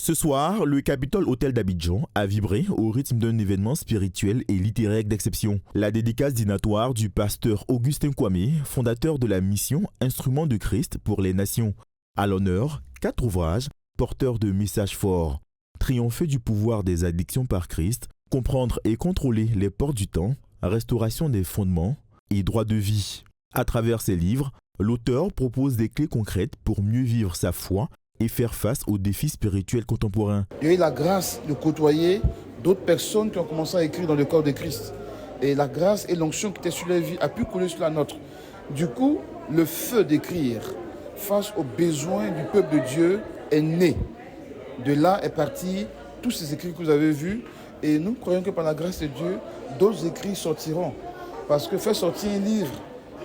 Ce soir, le Capitole Hôtel d'Abidjan a vibré au rythme d'un événement spirituel et littéraire d'exception. La dédicace dînatoire du pasteur Augustin Kwame, fondateur de la mission Instrument de Christ pour les Nations. À l'honneur, 4 ouvrages porteurs de messages forts. Triompher du pouvoir des addictions par Christ, comprendre et contrôler les portes du temps, restauration des fondements et droit de vie. À travers ces livres, l'auteur propose des clés concrètes pour mieux vivre sa foi et faire face aux défis spirituels contemporains. J'ai eu la grâce de côtoyer d'autres personnes qui ont commencé à écrire dans le corps de Christ. Et la grâce et l'onction qui était sur leur vie a pu couler sur la nôtre. Du coup, le feu d'écrire face aux besoins du peuple de Dieu est né. De là est parti tous ces écrits que vous avez vus. Et nous croyons que par la grâce de Dieu, d'autres écrits sortiront. Parce que faire sortir un livre,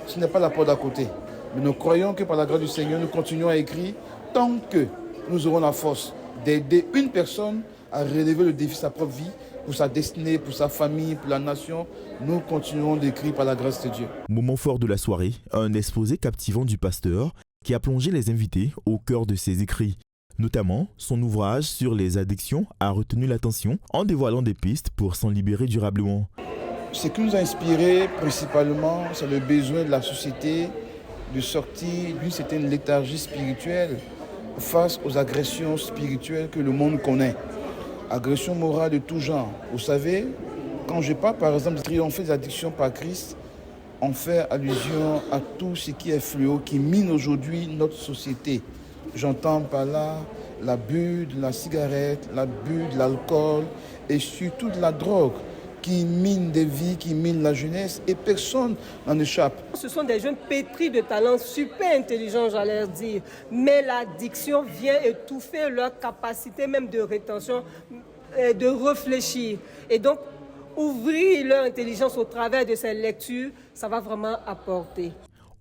ce n'est pas la porte d'à côté. Mais nous croyons que par la grâce du Seigneur, nous continuons à écrire tant que nous aurons la force d'aider une personne à relever le défi de sa propre vie, pour sa destinée, pour sa famille, pour la nation. Nous continuons d'écrire par la grâce de Dieu. Moment fort de la soirée, un exposé captivant du pasteur qui a plongé les invités au cœur de ses écrits. Notamment, son ouvrage sur les addictions a retenu l'attention en dévoilant des pistes pour s'en libérer durablement. Ce qui nous a inspiré principalement, c'est le besoin de la société de sortir d'une certaine léthargie spirituelle face aux agressions spirituelles que le monde connaît. Agressions morales de tout genre. Vous savez, quand je parle par exemple de triompher des addictions par Christ, on fait allusion à tout ce qui est fléau, qui mine aujourd'hui notre société. J'entends par là l'abus de la cigarette, l'abus de l'alcool et surtout de la drogue qui mine des vies, qui mine la jeunesse et personne n'en échappe. Ce sont des jeunes pétris de talents, super intelligents, j'allais dire. Mais l'addiction vient étouffer leur capacité même de rétention, de réfléchir. Et donc, ouvrir leur intelligence au travers de ces lectures, ça va vraiment apporter.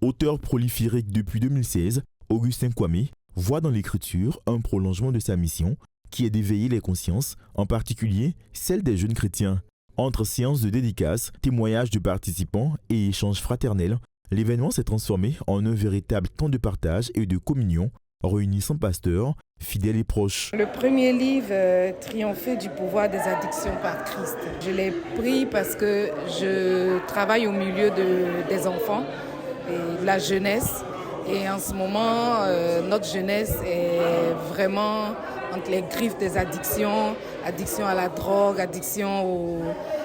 Auteur prolifique depuis 2016, Augustin Kwame voit dans l'écriture un prolongement de sa mission qui est d'éveiller les consciences, en particulier celle des jeunes chrétiens. Entre séances de dédicaces, témoignages de participants et échanges fraternels, l'événement s'est transformé en un véritable temps de partage et de communion, réunissant pasteurs, fidèles et proches. Le premier livre, Triompher du pouvoir des addictions par Christ. Je l'ai pris parce que je travaille au milieu des enfants et de la jeunesse. Et en ce moment, notre jeunesse est vraiment entre les griffes des addictions, addiction à la drogue, addiction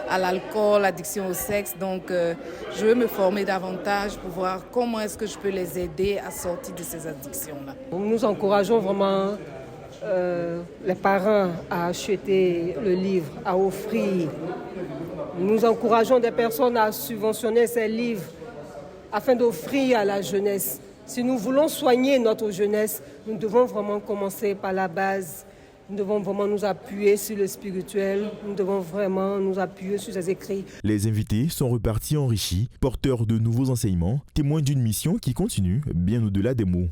à l'alcool, addiction au sexe. Donc, je veux me former davantage pour voir comment est-ce que je peux les aider à sortir de ces addictions-là. Nous encourageons vraiment les parents à acheter le livre, à offrir. Nous encourageons des personnes à subventionner ces livres afin d'offrir à la jeunesse. Si nous voulons soigner notre jeunesse, nous devons vraiment commencer par la base. Nous devons vraiment nous appuyer sur le spirituel. Nous devons vraiment nous appuyer sur les écrits. Les invités sont repartis enrichis, porteurs de nouveaux enseignements, témoins d'une mission qui continue bien au-delà des mots.